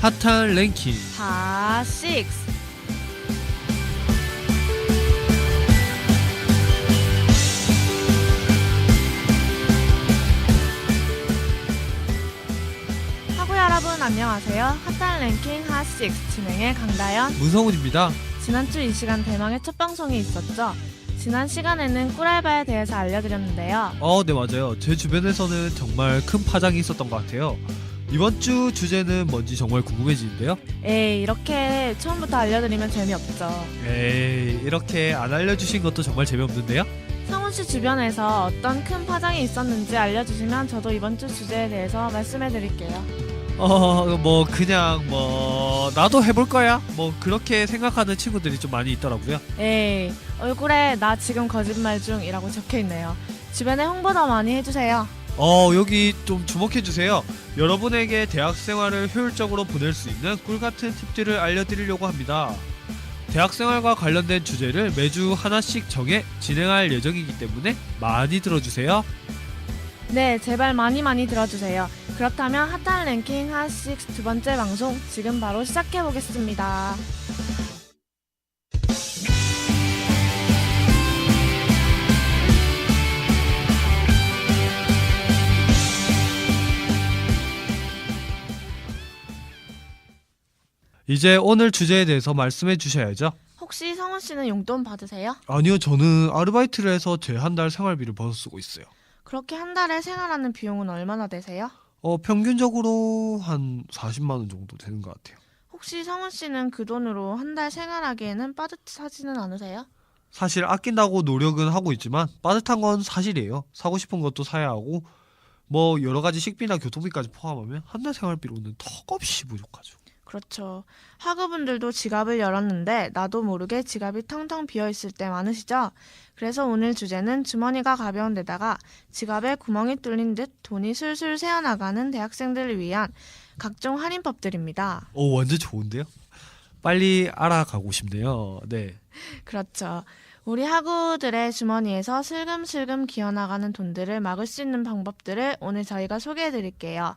핫한 랭킹 다 6. 하구 여러분 안녕하세요. 핫한 랭킹 핫6 진행의 강다연. 문성훈입니다. 지난주 이 시간 대망의 첫 방송이 있었죠. 지난 시간에는 꿀알바에 대해서 알려드렸는데요. 네 맞아요. 제 주변에서는 정말 큰 파장이 있었던 것 같아요. 이번 주 주제는 뭔지 정말 궁금해지는데요. 에이, 이렇게 처음부터 알려드리면 재미없죠. 에이, 이렇게 안 알려주신 것도 정말 재미없는데요. 성훈씨 주변에서 어떤 큰 파장이 있었는지 알려주시면 저도 이번 주 주제에 대해서 말씀해드릴게요. 그냥 나도 해볼 거야 그렇게 생각하는 친구들이 좀 많이 있더라고요. 에이, 얼굴에 나 지금 거짓말 중이라고 적혀있네요. 주변에 홍보 더 많이 해주세요. 여기 좀 주목해주세요. 여러분에게 대학 생활을 효율적으로 보낼 수 있는 꿀같은 팁들을 알려드리려고 합니다. 대학 생활과 관련된 주제를 매주 하나씩 정해 진행할 예정이기 때문에 많이 들어주세요. 네, 제발 많이 들어주세요. 그렇다면 핫한 랭킹 핫6 두 번째 방송 지금 바로 시작해보겠습니다. 이제 오늘 주제에 대해서 말씀해 주셔야죠. 혹시 성훈씨는 용돈 받으세요? 아니요, 저는 아르바이트를 해서 제 한 달 생활비를 벌어 쓰고 있어요. 그렇게 한 달에 생활하는 비용은 얼마나 되세요? 평균적으로 한 40만 원 정도 되는 것 같아요. 혹시 성훈씨는 그 돈으로 한 달 생활하기에는 빠듯하지는 않으세요? 사실 아낀다고 노력은 하고 있지만 빠듯한 건 사실이에요. 사고 싶은 것도 사야 하고 여러 가지 식비나 교통비까지 포함하면 한 달 생활비로는 턱없이 부족하죠. 그렇죠. 학우분들도 지갑을 열었는데 나도 모르게 지갑이 텅텅 비어있을 때 많으시죠? 그래서 오늘 주제는 주머니가 가벼운 데다가 지갑에 구멍이 뚫린 듯 돈이 술술 새어나가는 대학생들을 위한 각종 할인법들입니다. 완전 좋은데요? 빨리 알아가고 싶네요. 네. 그렇죠. 우리 학우들의 주머니에서 슬금슬금 기어나가는 돈들을 막을 수 있는 방법들을 오늘 저희가 소개해드릴게요.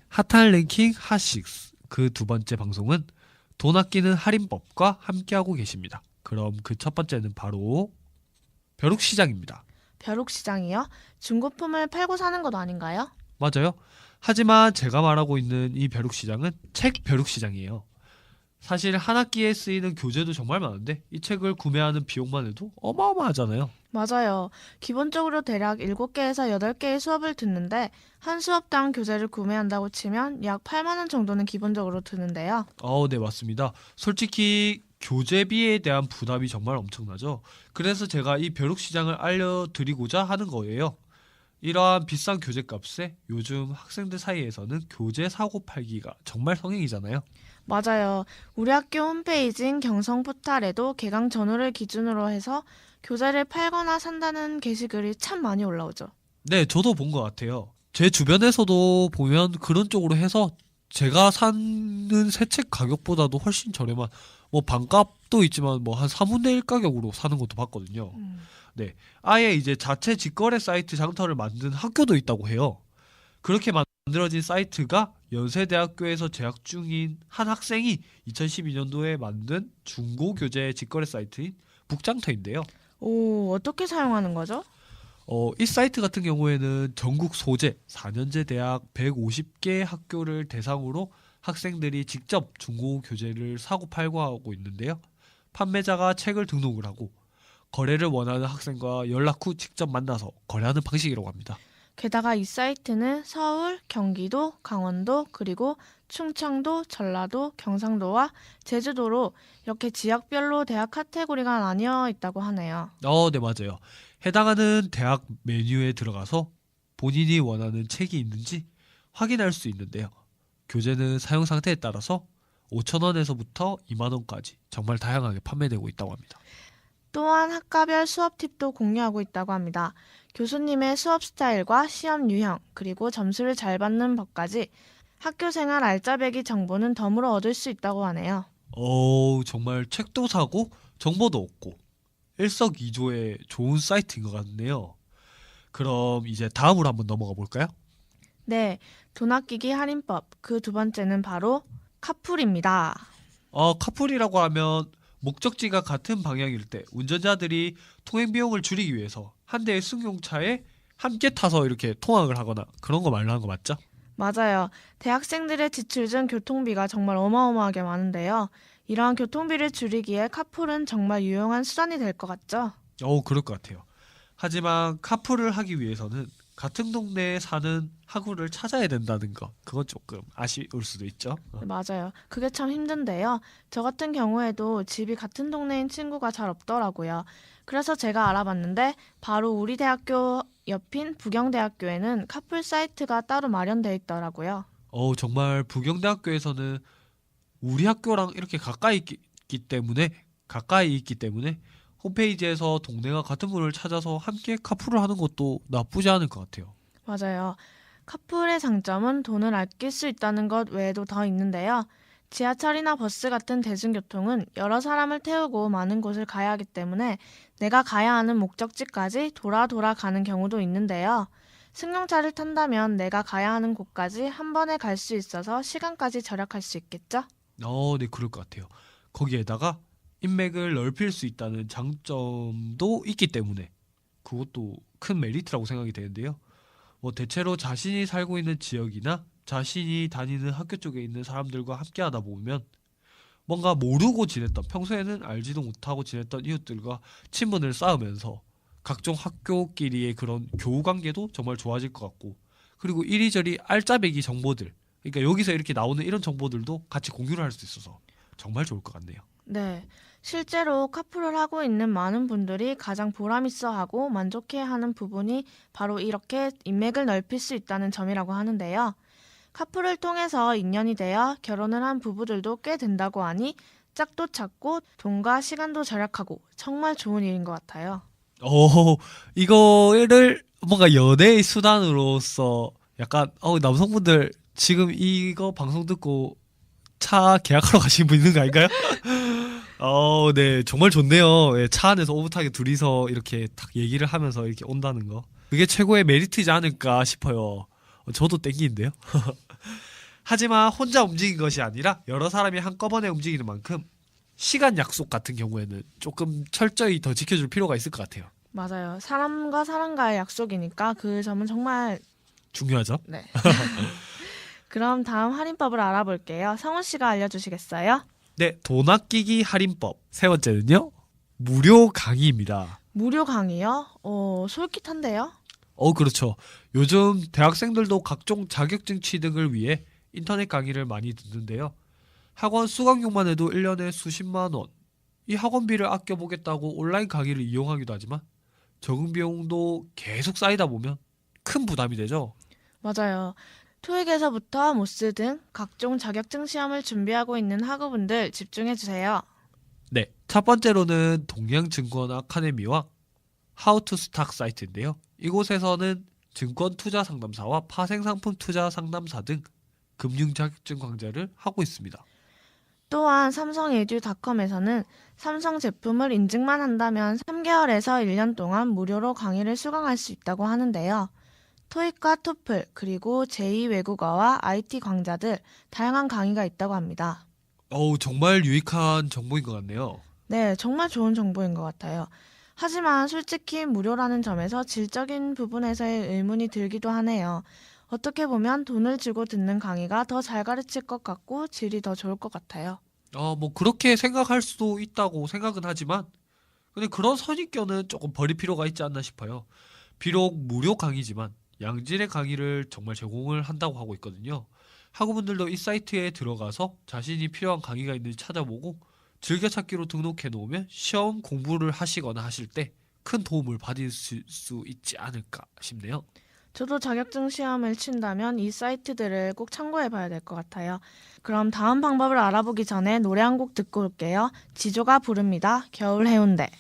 핫한 랭킹 핫6 그 두 번째 방송은 돈 아끼는 할인법과 함께하고 계십니다. 그럼 그 첫 번째는 바로 벼룩시장입니다. 벼룩시장이요? 중고품을 팔고 사는 것 아닌가요? 맞아요. 하지만 제가 말하고 있는 이 벼룩시장은 책 벼룩시장이에요. 사실 한 학기에 쓰이는 교재도 정말 많은데 이 책을 구매하는 비용만 해도 어마어마하잖아요. 맞아요. 기본적으로 대략 7개에서 8개의 수업을 듣는데 한 수업당 교재를 구매한다고 치면 약 8만 원 정도는 기본적으로 드는데요. 네, 맞습니다. 솔직히 교재비에 대한 부담이 정말 엄청나죠. 그래서 제가 이 벼룩시장을 알려드리고자 하는 거예요. 이러한 비싼 교재값에 요즘 학생들 사이에서는 교재 사고 팔기가 정말 성행이잖아요. 맞아요. 우리 학교 홈페이지인 경성포탈에도 개강 전후를 기준으로 해서 교재를 팔거나 산다는 게시글이 참 많이 올라오죠. 네, 저도 본 것 같아요. 제 주변에서도 보면 그런 쪽으로 해서 제가 사는 새 책 가격보다도 훨씬 저렴한 반값도 있지만 한 3분의 1 가격으로 사는 것도 봤거든요. 네, 아예 이제 자체 직거래 사이트 장터를 만든 학교도 있다고 해요. 그렇게 만들어진 사이트가 연세대학교에서 재학 중인 한 학생이 2012년도에 만든 중고교재 직거래 사이트인 북장터인데요. 오, 어떻게 사용하는 거죠? 이 사이트 같은 경우에는 전국 소재 4년제 대학 150개 학교를 대상으로 학생들이 직접 중고교재를 사고 팔고 하고 있는데요. 판매자가 책을 등록을 하고 거래를 원하는 학생과 연락 후 직접 만나서 거래하는 방식이라고 합니다. 게다가 이 사이트는 서울, 경기도, 강원도, 그리고 충청도, 전라도, 경상도와 제주도로 이렇게 지역별로 대학 카테고리가 나뉘어 있다고 하네요. 네, 맞아요. 해당하는 대학 메뉴에 들어가서 본인이 원하는 책이 있는지 확인할 수 있는데요. 교재는 사용 상태에 따라서 5,000원에서부터 20,000원까지 정말 다양하게 판매되고 있다고 합니다. 또한 학과별 수업 팁도 공유하고 있다고 합니다. 교수님의 수업 스타일과 시험 유형, 그리고 점수를 잘 받는 법까지 학교생활 알짜배기 정보는 덤으로 얻을 수 있다고 하네요. 정말 책도 사고 정보도 얻고 일석이조의 좋은 사이트인 것 같네요. 그럼 이제 다음으로 한번 넘어가 볼까요? 네, 돈 아끼기 할인법. 그 두 번째는 바로 카풀입니다. 카풀이라고 하면 목적지가 같은 방향일 때 운전자들이 통행 비용을 줄이기 위해서 한 대의 승용차에 함께 타서 이렇게 통학을 하거나 그런 거 말로 하는 거 맞죠? 맞아요. 대학생들의 지출 중 교통비가 정말 어마어마하게 많은데요. 이러한 교통비를 줄이기에 카풀은 정말 유용한 수단이 될 것 같죠? 그럴 것 같아요. 하지만 카풀을 하기 위해서는 같은 동네에 사는 학우를 찾아야 된다는 거, 그건 조금 아쉬울 수도 있죠. 네, 맞아요. 그게 참 힘든데요. 저 같은 경우에도 집이 같은 동네인 친구가 잘 없더라고요. 그래서 제가 알아봤는데 바로 우리 대학교 옆인 부경대학교에는 카풀 사이트가 따로 마련되어 있더라고요. 정말 부경대학교에서는 우리 학교랑 이렇게 가까이 있기 때문에 홈페이지에서 동네가 같은 분을 찾아서 함께 카풀을 하는 것도 나쁘지 않을 것 같아요. 맞아요. 카풀의 장점은 돈을 아낄 수 있다는 것 외에도 더 있는데요. 지하철이나 버스 같은 대중교통은 여러 사람을 태우고 많은 곳을 가야 하기 때문에 내가 가야 하는 목적지까지 돌아 가는 경우도 있는데요. 승용차를 탄다면 내가 가야 하는 곳까지 한 번에 갈 수 있어서 시간까지 절약할 수 있겠죠? 네, 그럴 것 같아요. 거기에다가 인맥을 넓힐 수 있다는 장점도 있기 때문에 그것도 큰 메리트라고 생각이 되는데요. 대체로 자신이 살고 있는 지역이나 자신이 다니는 학교 쪽에 있는 사람들과 함께 하다 보면 뭔가 모르고 지냈던, 평소에는 알지도 못하고 지냈던 이웃들과 친분을 쌓으면서 각종 학교끼리의 그런 교우 관계도 정말 좋아질 것 같고, 그리고 이리저리 알짜배기 정보들, 그러니까 여기서 이렇게 나오는 이런 정보들도 같이 공유를 할 수 있어서 정말 좋을 것 같네요. 네. 실제로 카풀을 하고 있는 많은 분들이 가장 보람있어하고 만족해하는 부분이 바로 이렇게 인맥을 넓힐 수 있다는 점이라고 하는데요. 카풀을 통해서 인연이 되어 결혼을 한 부부들도 꽤 된다고 하니 짝도 찾고 돈과 시간도 절약하고 정말 좋은 일인 것 같아요. 이거를 뭔가 연애의 수단으로서 약간 남성분들 지금 이거 방송 듣고 차 계약하러 가시는 분 있는 거 아닌가요? 네, 정말 좋네요. 예, 차 안에서 오붓하게 둘이서 이렇게 딱 얘기를 하면서 이렇게 온다는 거. 그게 최고의 메리트이지 않을까 싶어요. 저도 땡기는데요. 하지만 혼자 움직인 것이 아니라 여러 사람이 한꺼번에 움직이는 만큼 시간 약속 같은 경우에는 조금 철저히 더 지켜줄 필요가 있을 것 같아요. 맞아요. 사람과 사람과의 약속이니까 그 점은 정말 중요하죠? 네. 그럼 다음 할인법을 알아볼게요. 성훈 씨가 알려주시겠어요? 네, 돈 아끼기 할인법. 세 번째는요, 무료 강의입니다. 무료 강의요? 솔깃한데요? 그렇죠. 요즘 대학생들도 각종 자격증 취득을 위해 인터넷 강의를 많이 듣는데요. 학원 수강료만 해도 1년에 수십만 원. 이 학원비를 아껴보겠다고 온라인 강의를 이용하기도 하지만 적응 비용도 계속 쌓이다 보면 큰 부담이 되죠. 맞아요. 토익에서부터 모스 등 각종 자격증 시험을 준비하고 있는 학우분들 집중해주세요. 네, 첫 번째로는 동양증권 아카데미와 하우투스탁 사이트인데요. 이곳에서는 증권 투자 상담사와 파생상품 투자 상담사 등 금융 자격증 강좌를 하고 있습니다. 또한 삼성에듀닷컴에서는 삼성 제품을 인증만 한다면 3개월에서 1년 동안 무료로 강의를 수강할 수 있다고 하는데요. 토익과 토플, 그리고 제2 외국어와 IT 강좌들 다양한 강의가 있다고 합니다. 정말 유익한 정보인 것 같네요. 네, 정말 좋은 정보인 것 같아요. 하지만 솔직히 무료라는 점에서 질적인 부분에서의 의문이 들기도 하네요. 어떻게 보면 돈을 주고 듣는 강의가 더 잘 가르칠 것 같고 질이 더 좋을 것 같아요. 그렇게 생각할 수도 있다고 생각은 하지만 근데 그런 선입견은 조금 버릴 필요가 있지 않나 싶어요. 비록 무료 강의지만 양질의 강의를 정말 제공을 한다고 하고 있거든요. 학우분들도 이 사이트에 들어가서 자신이 필요한 강의가 있는지 찾아보고 즐겨찾기로 등록해 놓으면 시험 공부를 하시거나 하실 때 큰 도움을 받을 수 있지 않을까 싶네요. 저도 자격증 시험을 친다면 이 사이트들을 꼭 참고해 봐야 될 것 같아요. 그럼 다음 방법을 알아보기 전에 노래 한 곡 듣고 올게요. 지조가 부릅니다. 겨울 해운대.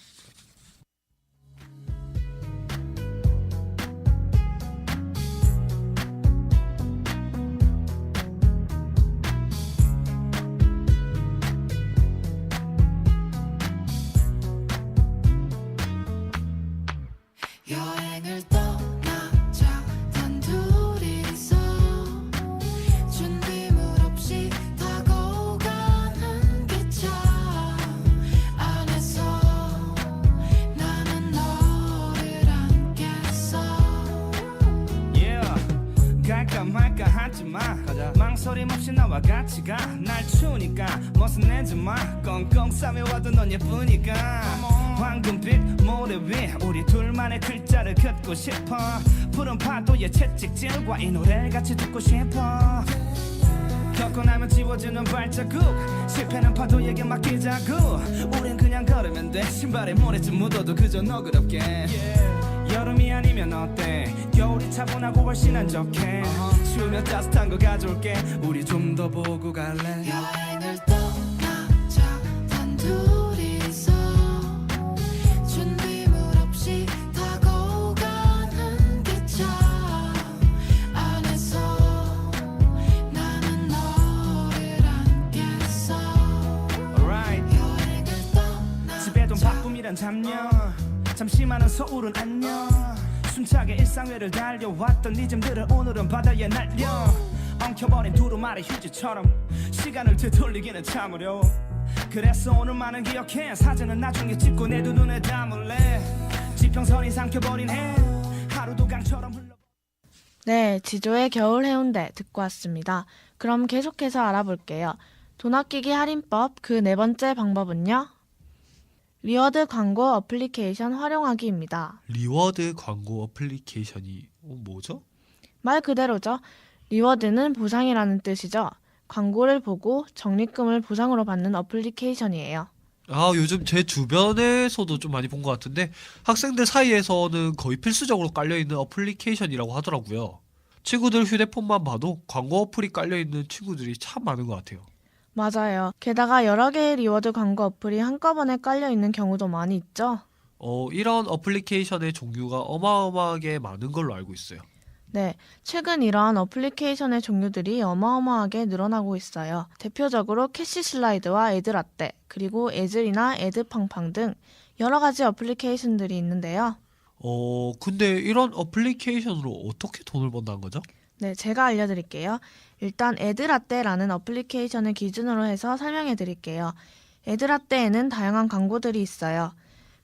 여행을 떠나 어림없이 나와 같이 가날 추니까 멋은 내지만 꽁꽁 싸매와도 넌 예쁘니까 황금빛 모래 위 우리 둘만의 글자를 긋고 싶어 푸른 파도의 채찍질과 이 노래를 같이 듣고 싶어 겪고 나면 지워지는 발자국 실패는 파도에게 맡기자고 우린 그냥 걸으면 돼 신발에 모래좀 묻어도 그저 너그럽게 여름이 아니면 어때 겨울이 차분하고 훨씬 안 좋게 추우면 따뜻한 거 가져올게 우리 좀 더 보고 갈래 여행을 떠나자 단둘이서 준비물 없이 타고 가는 기차 안에서 나는 너를 안겠어 Alright 여행을 떠나자 집에 돈 바쁨이란 잡념 잠시만은 서울은 안녕 숨차게 일상회를 달려왔던 니즘들을 오늘은 바다에 날려 엉켜버린 두루마리 휴지처럼 시간을 되돌리기는 참 어려워 그래서 오늘만은 기억해 사진은 나중에 찍고 내 두 눈에 담을래 지평선이 삼켜버린 해 하루도 강처럼 흘러 네, 지조의 겨울 해운대 듣고 왔습니다. 그럼 계속해서 알아볼게요. 돈 아끼기 할인법 그 네 번째 방법은요? 리워드 광고 어플리케이션 활용하기입니다. 리워드 광고 어플리케이션이 뭐죠? 말 그대로죠. 리워드는 보상이라는 뜻이죠. 광고를 보고 적립금을 보상으로 받는 어플리케이션이에요. 아, 요즘 제 주변에서도 좀 많이 본 것 같은데 학생들 사이에서는 거의 필수적으로 깔려있는 어플리케이션이라고 하더라고요. 친구들 휴대폰만 봐도 광고 어플이 깔려있는 친구들이 참 많은 것 같아요. 맞아요. 게다가 여러 개의 리워드 광고 어플이 한꺼번에 깔려 있는 경우도 많이 있죠. 이런 어플리케이션의 종류가 어마어마하게 많은 걸로 알고 있어요. 네, 최근 이러한 어플리케이션의 종류들이 어마어마하게 늘어나고 있어요. 대표적으로 캐시 슬라이드와 애드라떼, 그리고 애즐이나 애드팡팡 등 여러 가지 어플리케이션들이 있는데요. 근데 이런 어플리케이션으로 어떻게 돈을 번다는 거죠? 네, 제가 알려드릴게요. 일단 애드라떼라는 어플리케이션을 기준으로 해서 설명해 드릴게요. 애드라떼에는 다양한 광고들이 있어요.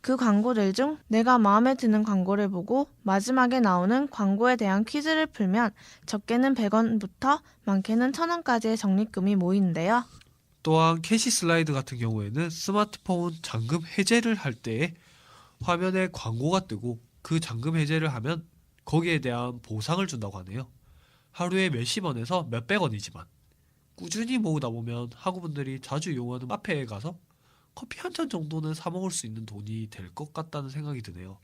그 광고들 중 내가 마음에 드는 광고를 보고 마지막에 나오는 광고에 대한 퀴즈를 풀면 적게는 100원부터 많게는 1000원까지의 적립금이 모이는데요. 또한 캐시 슬라이드 같은 경우에는 스마트폰 잠금 해제를 할 때에 화면에 광고가 뜨고 그 잠금 해제를 하면 거기에 대한 보상을 준다고 하네요. 하루에 몇십 원에서 몇백 원이지만 꾸준히 모으다 보면 학우분들이 자주 이용하는 카페에 가서 커피 한 잔 정도는 사 먹을 수 있는 돈이 될 것 같다는 생각이 드네요.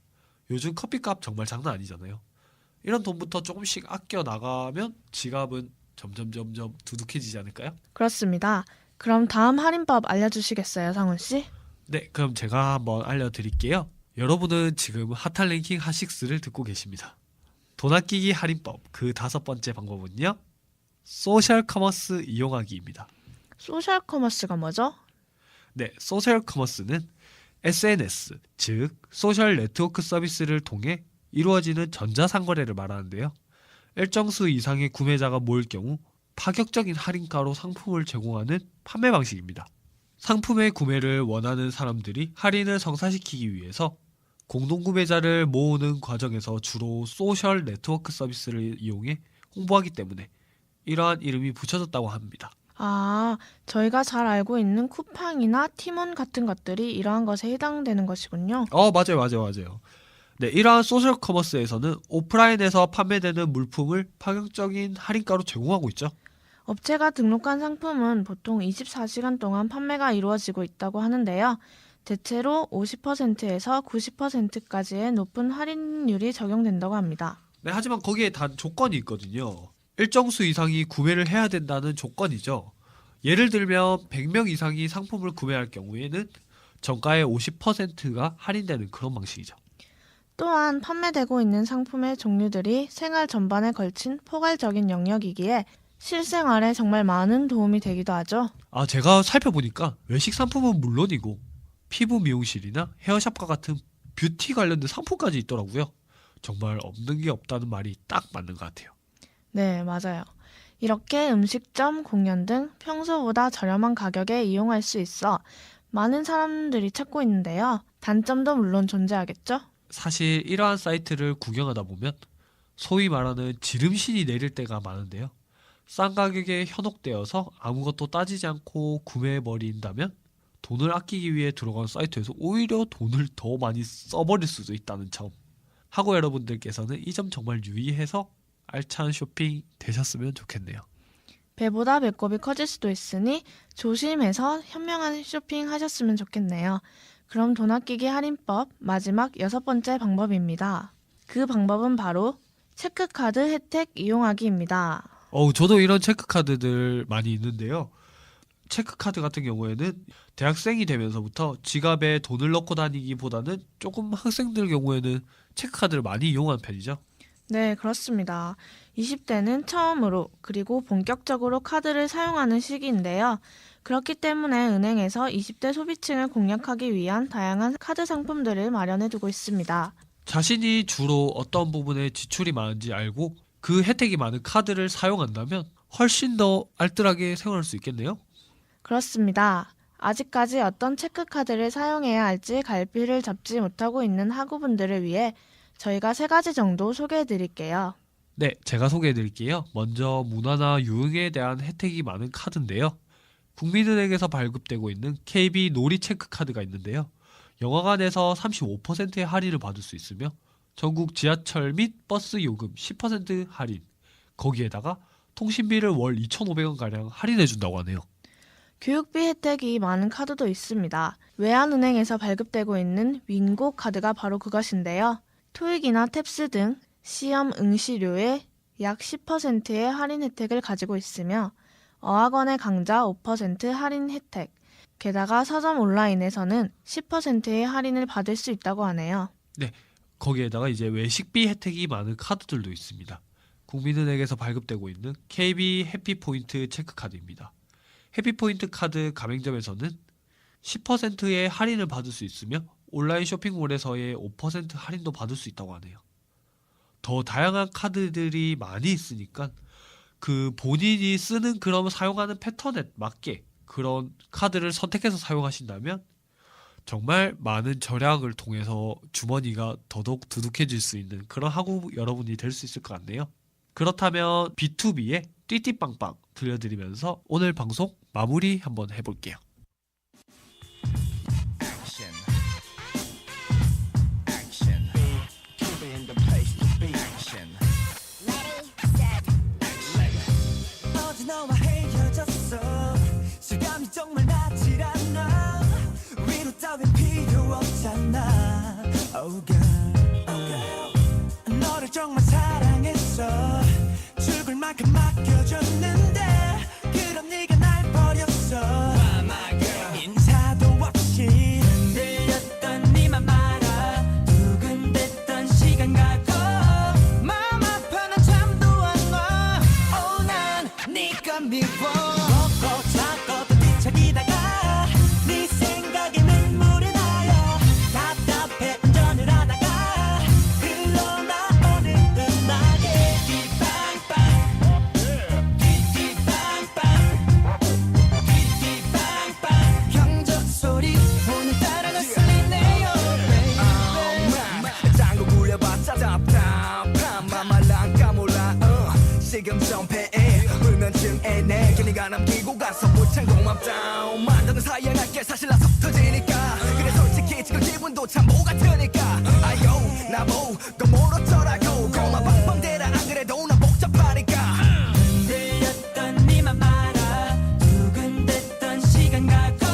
요즘 커피값 정말 장난 아니잖아요. 이런 돈부터 조금씩 아껴 나가면 지갑은 점점 두둑해지지 않을까요? 그렇습니다. 그럼 다음 할인법 알려주시겠어요, 상훈 씨? 네, 그럼 제가 한번 알려드릴게요. 여러분은 지금 핫한 랭킹 핫6를 듣고 계십니다. 돈 아끼기 할인법 그 다섯 번째 방법은요? 소셜 커머스 이용하기입니다. 소셜 커머스가 뭐죠? 네, 소셜 커머스는 SNS, 즉 소셜 네트워크 서비스를 통해 이루어지는 전자상거래를 말하는데요. 일정 수 이상의 구매자가 모일 경우 파격적인 할인가로 상품을 제공하는 판매 방식입니다. 상품의 구매를 원하는 사람들이 할인을 성사시키기 위해서 공동구매자를 모으는 과정에서 주로 소셜 네트워크 서비스를 이용해 홍보하기 때문에 이러한 이름이 붙여졌다고 합니다. 아, 저희가 잘 알고 있는 쿠팡이나 티몬 같은 것들이 이러한 것에 해당되는 것이군요. 맞아요. 네, 이러한 소셜 커머스에서는 오프라인에서 판매되는 물품을 파격적인 할인가로 제공하고 있죠. 업체가 등록한 상품은 보통 24시간 동안 판매가 이루어지고 있다고 하는데요. 대체로 50%에서 90%까지의 높은 할인율이 적용된다고 합니다. 네, 하지만 거기에 단 조건이 있거든요. 일정 수 이상이 구매를 해야 된다는 조건이죠. 예를 들면 100명 이상이 상품을 구매할 경우에는 정가의 50%가 할인되는 그런 방식이죠. 또한 판매되고 있는 상품의 종류들이 생활 전반에 걸친 포괄적인 영역이기에 실생활에 정말 많은 도움이 되기도 하죠. 제가 살펴보니까 외식 상품은 물론이고 피부 미용실이나 헤어샵과 같은 뷰티 관련된 상품까지 있더라고요. 정말 없는 게 없다는 말이 딱 맞는 것 같아요. 네, 맞아요. 이렇게 음식점, 공연 등 평소보다 저렴한 가격에 이용할 수 있어 많은 사람들이 찾고 있는데요. 단점도 물론 존재하겠죠? 사실 이러한 사이트를 구경하다 보면 소위 말하는 지름신이 내릴 때가 많은데요. 싼 가격에 현혹되어서 아무것도 따지지 않고 구매해버린다면 돈을 아끼기 위해 들어간 사이트에서 오히려 돈을 더 많이 써버릴 수도 있다는 점. 하고 여러분들께서는 이 점 정말 유의해서 알찬 쇼핑 되셨으면 좋겠네요. 배보다 배꼽이 커질 수도 있으니 조심해서 현명한 쇼핑 하셨으면 좋겠네요. 그럼 돈 아끼기 할인법 마지막 6번째 방법입니다. 그 방법은 바로 체크카드 혜택 이용하기입니다. 저도 이런 체크카드들 많이 있는데요. 체크카드 같은 경우에는 대학생이 되면서부터 지갑에 돈을 넣고 다니기보다는 조금 학생들 경우에는 체크카드를 많이 이용하는 편이죠. 네, 그렇습니다. 20대는 처음으로 그리고 본격적으로 카드를 사용하는 시기인데요. 그렇기 때문에 은행에서 20대 소비층을 공략하기 위한 다양한 카드 상품들을 마련해 두고 있습니다. 자신이 주로 어떤 부분에 지출이 많은지 알고 그 혜택이 많은 카드를 사용한다면 훨씬 더 알뜰하게 생활할 수 있겠네요. 그렇습니다. 아직까지 어떤 체크카드를 사용해야 할지 갈피를 잡지 못하고 있는 학우분들을 위해 저희가 3가지 정도 소개해 드릴게요. 네, 제가 소개해 드릴게요. 먼저 문화나 유흥에 대한 혜택이 많은 카드인데요. 국민은행에서 발급되고 있는 KB 놀이 체크카드가 있는데요. 영화관에서 35%의 할인을 받을 수 있으며 전국 지하철 및 버스 요금 10% 할인, 거기에다가 통신비를 월 2,500원가량 할인해준다고 하네요. 교육비 혜택이 많은 카드도 있습니다. 외환은행에서 발급되고 있는 윈고 카드가 바로 그것인데요. 토익이나 탭스 등 시험 응시료의 약 10%의 할인 혜택을 가지고 있으며 어학원의 강좌 5% 할인 혜택, 게다가 서점 온라인에서는 10%의 할인을 받을 수 있다고 하네요. 네, 거기에다가 이제 외식비 혜택이 많은 카드들도 있습니다. 국민은행에서 발급되고 있는 KB 해피포인트 체크카드입니다. 해피포인트 카드 가맹점에서는 10%의 할인을 받을 수 있으며 온라인 쇼핑몰에서의 5% 할인도 받을 수 있다고 하네요. 더 다양한 카드들이 많이 있으니까 그 본인이 쓰는 그런 사용하는 패턴에 맞게 그런 카드를 선택해서 사용하신다면 정말 많은 절약을 통해서 주머니가 더더욱 두둑해질 수 있는 그런 학우 여러분이 될 수 있을 것 같네요. 그렇다면 B2B의 띠띠빵빵 들려드리면서 오늘 방송 마무리 한번 해볼게요. 어제 너와 헤어졌어. 실감이 정말 나질 않아. 위로 따윈 필요 없잖아. Oh girl, oh girl. 너를 정말 사랑했어. 죽을 만큼 맡겨줬는데 그럼 네가 날 버렸어. 인사도 없이 흔들렸던 네맘 알아. 두근댔던 시간 가고 마음 아파 난 잠도 안 와. Oh 난 네가 미워. 먹고 자고 또 뒤척이다가 네 생각에 눈물이 나요. 답답해 운전을 하다가 흘러나오는 음악에 띠빵빵 띠띠빵빵 띠띠빵빵 경적 소리 오늘따라 더 쓸리네요. 짱구 굴려봤자 답답한 맘말랑 까몰라. 시금 전폐에 불면증에 내 괜히가 남기고 가서 못참 고맙다. 만드는 사이에 갈게 사실 나서 터지니까. 그래 솔직히 지금 기분도 참 뭐 같으니까. 아요 나보고 멀었더라고. 고마 방방대라 안 그래도 난 복잡하니까. 흔들렸던 네맘 알아. 두근댔던 시간 가고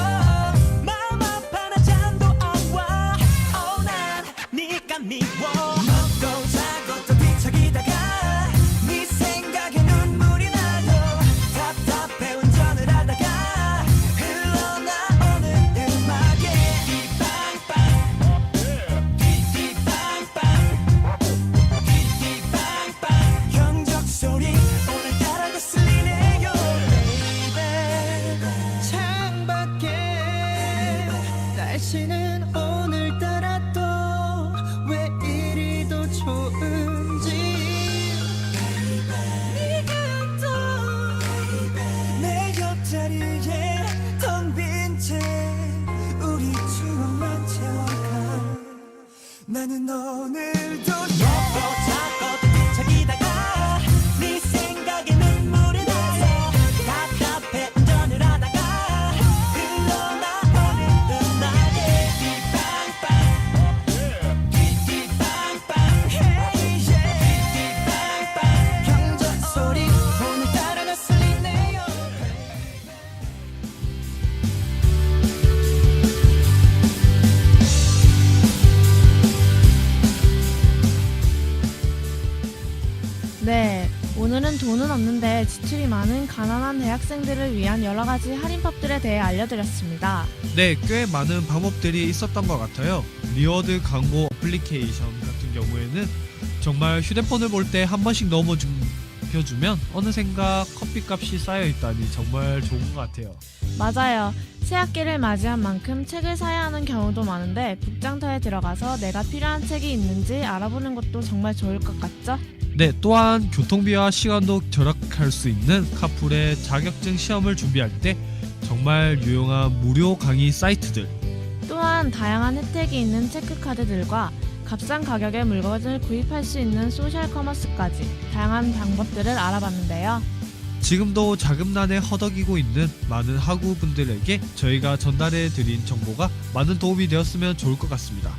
마음 아파 나 잠도 안 와. Oh 난 네가 미워. 먹고 자고 또 뒤척이다가 네 생각에 눈물이 나요. 답답해 운전을 하다가 흘러나오는 음악에 띠빵빵 띠띠빵빵 띠띠빵빵 경적 소리 오늘따라 거슬리네요. Baby 창밖에 날씨는 오늘따라 또 왜 이리도 좋은지. 네가 또 내 옆자리에 텅 빈 채 우리 추억만 채워가. 나는 오늘도 먹고 자고 또 뒤척이다가 네 생각에 눈물이 나요. 오늘은 돈은 없는데 지출이 많은 가난한 대학생들을 위한 여러 가지 할인법들에 대해 알려드렸습니다. 네, 꽤 많은 방법들이 있었던 것 같아요. 리워드 광고 어플리케이션 같은 경우에는 정말 휴대폰을 볼 때 한 번씩 넘어주면 어느샌가 커피값이 쌓여있다니 정말 좋은 것 같아요. 맞아요. 새학기를 맞이한 만큼 책을 사야 하는 경우도 많은데 북장터에 들어가서 내가 필요한 책이 있는지 알아보는 것도 정말 좋을 것 같죠? 네, 또한 교통비와 시간도 절약할 수 있는 카풀의 자격증 시험을 준비할 때 정말 유용한 무료 강의 사이트들, 또한 다양한 혜택이 있는 체크카드들과 값싼 가격의 물건을 구입할 수 있는 소셜 커머스까지 다양한 방법들을 알아봤는데요. 지금도 자금난에 허덕이고 있는 많은 학우분들에게 저희가 전달해드린 정보가 많은 도움이 되었으면 좋을 것 같습니다.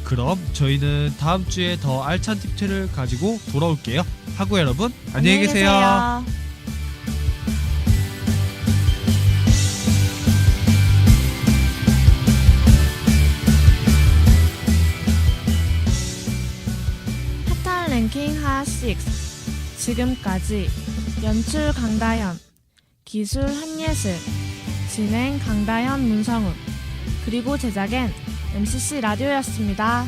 그럼 저희는 다음 주에 더 알찬 팁들을 가지고 돌아올게요. 학우 여러분, 안녕히 계세요. 핫한 랭킹 하6 지금까지 연출 강다현, 기술 한예슬, 진행 강다현 문성우, 그리고 제작엔 MCC 라디오였습니다.